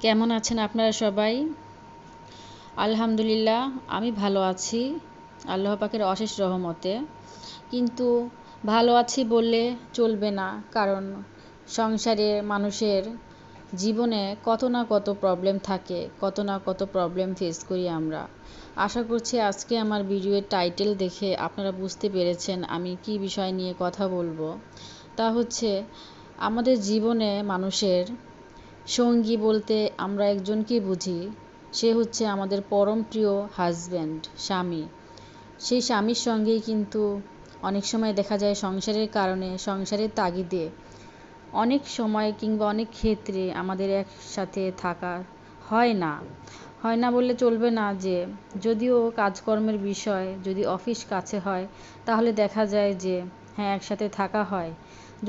কেমন আছেন আপনারা সবাই? আলহামদুলিল্লাহ আমি ভালো আছি আল্লাহ পাকের অশেষ রহমতে। কিন্তু ভালো আছি বললে চলবে না, কারণ সংসারে মানুষের জীবনে কত না কত প্রবলেম থাকে, কত না কত প্রবলেম ফেস করি আমরা। আশা করছি আজকে আমার ভিডিওর টাইটেল দেখে আপনারা বুঝতে পেরেছেন আমি কি বিষয় নিয়ে কথা বলবো। তা হচ্ছে আমাদের জীবনে মানুষের সঙ্গী বলতে আমরা একজনকেই বুঝি, সে হচ্ছে আমাদের পরম প্রিয় হাজব্যান্ড, স্বামী। সেই স্বামীর সঙ্গেই কিন্তু অনেক সময় দেখা যায় সংসারের কারণে, সংসারের তাগিদে অনেক সময় কিংবা অনেক ক্ষেত্রে আমাদের একসাথে থাকা হয় না। হয় না বললে চলবে না, যে যদিও কাজকর্মের বিষয় যদি অফিস কাছে হয় তাহলে দেখা যায় যে হ্যাঁ একসাথে থাকা হয়।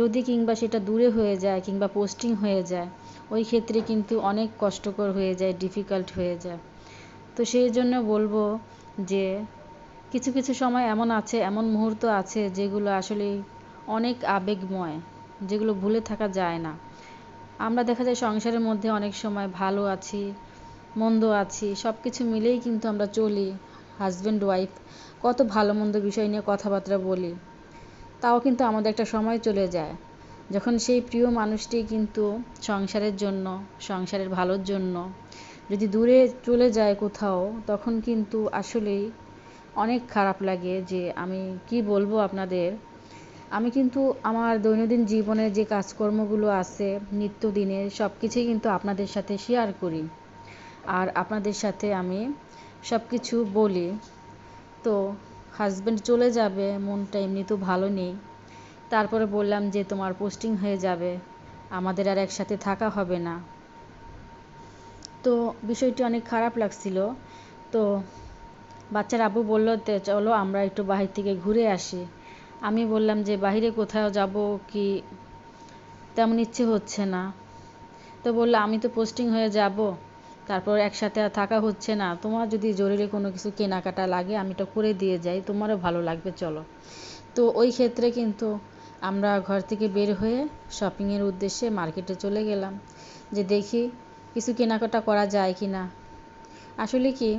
যদি কিংবা সেটা দূরে হয়ে যায় কিংবা পোস্টিং হয়ে যায়, ওই ক্ষেত্রে কিন্তু অনেক কষ্টকর হয়ে যায়, ডিফিকাল্ট হয়ে যায়। তো সেই জন্য বলবো যে কিছু কিছু সময় এমন আছে, এমন মুহূর্ত আছে যেগুলো আসলে অনেক আবেগময়, যেগুলো ভুলে থাকা যায় না। আমরা দেখা যায় সংসারের মধ্যে অনেক সময় ভালো আছি, মন্দ আছি, সব কিছু মিলেই কিন্তু আমরা চলি। হাজব্যান্ড ওয়াইফ কত ভালো মন্দ বিষয় নিয়ে কথাবার্তা বলি, তাও কিন্তু আমাদের একটা সময় চলে যায় যখন সেই প্রিয় মানুষটি কিন্তু সংসারের জন্য, সংসারের ভালোর জন্য যদি দূরে চলে যায় কোথাও, তখন কিন্তু আসলেই অনেক খারাপ লাগে। যে আমি কি বলবো আপনাদের, আমি কিন্তু আমার দৈনন্দিন জীবনে যে কাজকর্মগুলো আছে নিত্যদিনের সব কিছুই কিন্তু আপনাদের সাথে শেয়ার করি, আর আপনাদের সাথে আমি সব কিছু বলি। তো হাজব্যান্ড চলে যাবে, মনটা এমনি তো ভালো নেই। তারপরে বললাম যে তোমার পোস্টিং হয়ে যাবে, আমাদের আর একসাথে থাকা হবে না। তো বিষয়টি অনেক খারাপ লাগছিল। তো বাচ্চার আব্বু বলল চলো আমরা একটু বাহির থেকে ঘুরে আসি। আমি বললাম যে বাহিরে কোথাও যাব কি, তেমন ইচ্ছে হচ্ছে না। তো বললো আমি তো পোস্টিং হয়ে যাব, তারপর একসাথে আর থাকা হচ্ছে না, তোমার যদি জরুরি কোনো কিছু কেনাকাটা লাগে আমি তো করে দিয়ে যাই, তোমারও ভালো লাগবে, চলো। তো ওই ক্ষেত্রে কিন্তু আমরা ঘর থেকে বের হয়ে শপিংয়ের উদ্দেশ্যে মার্কেটে চলে গেলাম, যে দেখি কিছু কেনাকাটা করা যায় কি না। আসলে কি,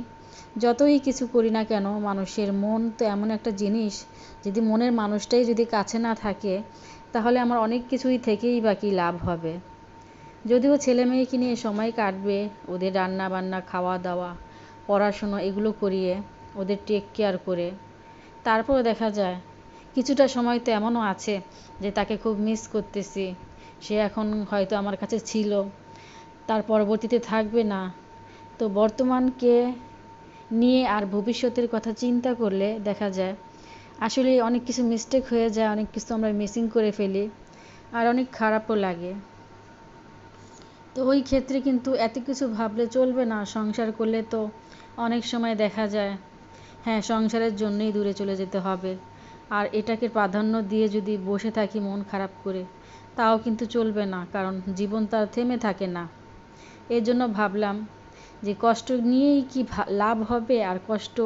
যতই কিছু করি না কেন, মানুষের মন তো এমন একটা জিনিস, যদি মনের মানুষটাই যদি কাছে না থাকে তাহলে আমার অনেক কিছুই থেকেই বা কী লাভ হবে। যদিও ছেলে মেয়েকে নিয়ে সময় কাটবে, ওদের রান্না বান্না, খাওয়া দাওয়া, পড়াশুনো এগুলো করিয়ে ওদের টেক কেয়ার করে, তারপরও দেখা যায় কিছুটা সময় তো এমনও আছে যে তাকে খুব মিস করতেছি। সে এখন হয়তো আমার কাছে ছিল, তার পরবর্তীতে থাকবে না। তো বর্তমানকে নিয়ে আর ভবিষ্যতের কথা চিন্তা করলে দেখা যায় আসলে অনেক কিছু মিস্টেক হয়ে যায়, অনেক কিছু আমরা মিসিং করে ফেলি, আর অনেক খারাপও লাগে। তো ওই ক্ষেত্রে কিন্তু এত কিছু ভাবলে চলবে না। সংসার করলে তো অনেক সময় দেখা যায় হ্যাঁ সংসারের জন্যই দূরে চলে যেতে হবে, আর এটাকে প্রাধান্য দিয়ে যদি বসে থাকি মন খারাপ করে, তাও কিন্তু চলবে না, কারণ জীবন তো আর থেমে থাকে না। এর জন্য ভাবলাম যে কষ্ট নিয়েই কি লাভ হবে, আর কষ্ট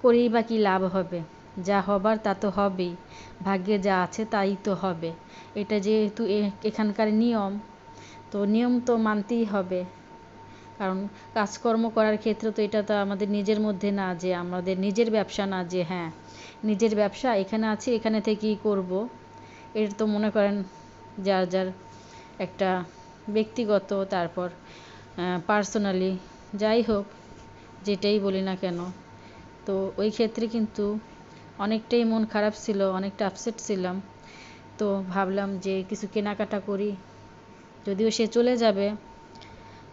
করেই বা কী লাভ হবে, যা হবার তা তো হবেই, ভাগ্যে যা আছে তাই তো হবে। এটা যেহেতু এখানকার নিয়ম, তো নিয়ম তো মানতেই হবে। কারণ কাজকর্ম করার ক্ষেত্রে তো এটা তো আমাদের নিজের মধ্যে না, যে আমাদের নিজের ব্যবসা না, যে হ্যাঁ নিজের ব্যবসা এখানে আছে এখানে থেকেই করব। এর তো মনে করেন যার যার একটা ব্যক্তিগত, তারপর পার্সোনালি, যাই হোক যেটাই বলি না কেন। তো ওই ক্ষেত্রে কিন্তু অনেকটাই মন খারাপ ছিল, অনেকটা আপসেট ছিলাম। তো ভাবলাম যে কিছু কেনাকাটা করি, যদিও সে চলে যাবে,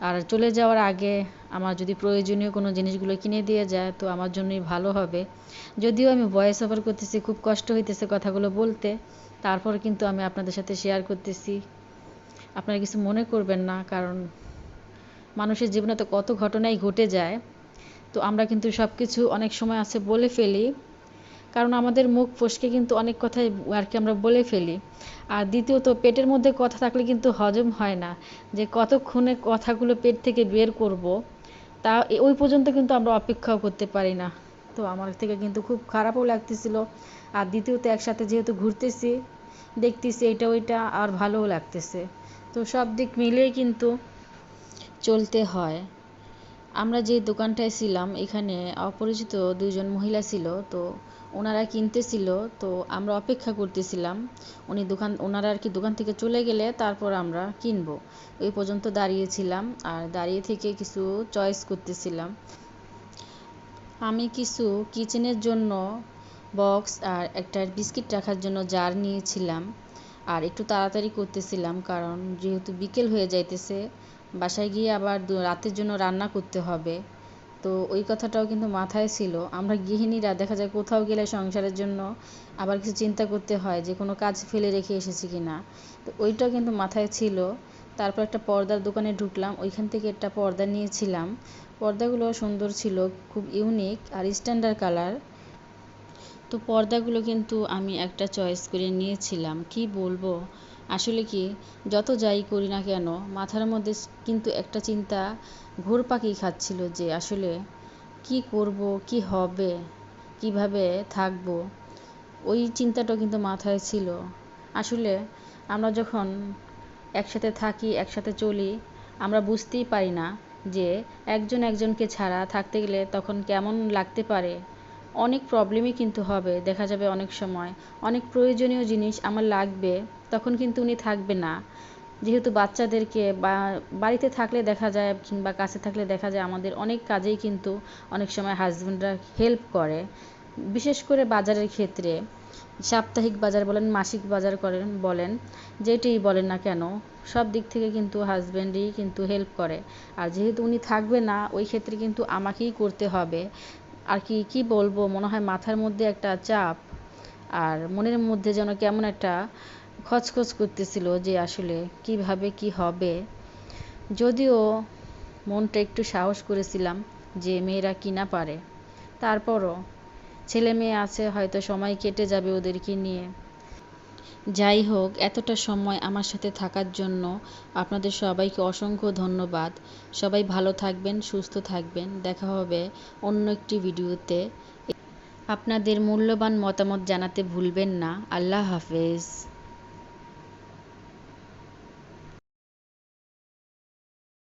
আর চলে যাওয়ার আগে আমার যদি প্রয়োজনীয় কোনো জিনিসগুলো কিনে দিয়ে যায় তো আমার জন্যই ভালো হবে। যদিও আমি ভয়েস ওভার করতেছি, খুব কষ্ট হইতেছে কথাগুলো বলতে, তারপর কিন্তু আমি আপনাদের সাথে শেয়ার করতেছি। আপনারা কিছু মনে করবেন না, কারণ মানুষের জীবনে তো কত ঘটনাই ঘটে যায়। তো আমরা কিন্তু সব কিছু অনেক সময় আছে বলে ফেলি, কারণ আমাদের মুখ ফসকে কিন্তু অনেক কথাই আর কি আমরা বলে ফেলি। আর দ্বিতীয়ত পেটের মধ্যে কথা থাকলে কিন্তু হজম হয় না, যে কতক্ষণে কথাগুলো পেট থেকে বের করব, তা ওই পর্যন্ত কিন্তু আমরা অপেক্ষাও করতে পারি না। তো আমার থেকে কিন্তু খুব খারাপও লাগতেছিল। আর দ্বিতীয়ত একসাথে যেহেতু ঘুরতেছি, দেখতেছি এটা ওইটা, আর ভালোও লাগতেছে। তো সব দিক মিলিয়ে কিন্তু চলতে হয়। আমরা যে দোকানটায় ছিলাম এখানে অপরিচিত দুইজন মহিলা ছিল, তো ওনারা কিনতেছিল, তো আমরা অপেক্ষা করতেছিলাম ওনারা আর কি দোকান থেকে চলে গেলে তারপর আমরা কিনবো। ওই পর্যন্ত দাঁড়িয়েছিলাম আর দাঁড়িয়ে থেকে কিছু চয়েস করতেছিলাম। আমি কিছু কিচেনের জন্য বক্স আর একটা বিস্কিট রাখার জন্য জার নিয়েছিলাম আর একটু তাড়াতাড়ি করতেছিলাম, কারণ যেহেতু বিকেল হয়ে যাইতেছে, বাসায় গিয়ে আবার রাতের জন্য রান্না করতে হবে। তো ওই কথাটাও কিন্তু মাথায় ছিল। আমরা গৃহিণীরা দেখা যায় কোথাও গেলে সংসারের জন্য আবার কিছু চিন্তা করতে হয় যে কোনো কাজ ফেলে রেখে এসেছি কিনা, তো ওইটাও কিন্তু মাথায় ছিল। তারপর একটা পর্দার দোকানে ঢুকলাম, ওইখান থেকে একটা পর্দা নিয়েছিলাম। পর্দাগুলো সুন্দর ছিল, খুব ইউনিক আর স্ট্যান্ডার্ড কালার। তো পর্দাগুলো কিন্তু আমি একটা চয়েস করে নিয়েছিলাম। কি বলবো, আসলে কি যত যাই করি না কেন মাথার মধ্যে কিন্তু একটা চিন্তা ঘুরপাকি খাচ্ছিল যে আসলে কি করব, কি হবে, কিভাবে থাকবো। ওই চিন্তাটা কিন্তু মাথায় ছিল। আসলে আমরা যখন একসাথে থাকি, একসাথে চলি, আমরা বুঝতেই পারি না যে একজন একজনকে ছাড়া থাকতে গেলে তখন কেমন লাগতে পারে। অনেক প্রবলেমই কিন্তু হবে, দেখা যাবে অনেক সময় অনেক প্রয়োজনীয় জিনিস আমার লাগবে, তখন কিন্তু উনি থাকবে না। যেহেতু বাচ্চাদেরকে বা বাড়িতে থাকলে দেখা যায় কিংবা কাছে থাকলে দেখা যায় আমাদের অনেক কাজেই কিন্তু অনেক সময় হাজবেন্ডরা হেল্প করে, বিশেষ করে বাজারের ক্ষেত্রে। সাপ্তাহিক বাজার বলেন, মাসিক বাজার করেন বলেন, যেটিই বলেন না কেন, সব দিক থেকে কিন্তু হাজবেন্ডই কিন্তু হেল্প করে। আর যেহেতু উনি থাকবে না, ওই ক্ষেত্রে কিন্তু আমাকেই করতে হবে। আর কি বলবো, মনে হয় মাথার মধ্যে একটা চাপ আর মনের মধ্যে যেন কেমন একটা খচখচ করতেছিল যে আসলে কিভাবে কি হবে। যদিও মনটা একটু সাহস করেছিলাম যে মেয়েরা কি না পারে, তারপরও ছেলে মেয়ে আছে, হয়তো সময় কেটে যাবে ওদেরকে নিয়ে। যাই হোক, এতটা সময় আমার সাথে থাকার জন্য আপনাদের সবাইকে অসংখ্য ধন্যবাদ। সবাই ভালো থাকবেন, সুস্থ থাকবেন। দেখা হবে অন্য একটি ভিডিওতে। আপনাদের মূল্যবান মতামত জানাতে ভুলবেন না। আল্লাহ হাফেজ।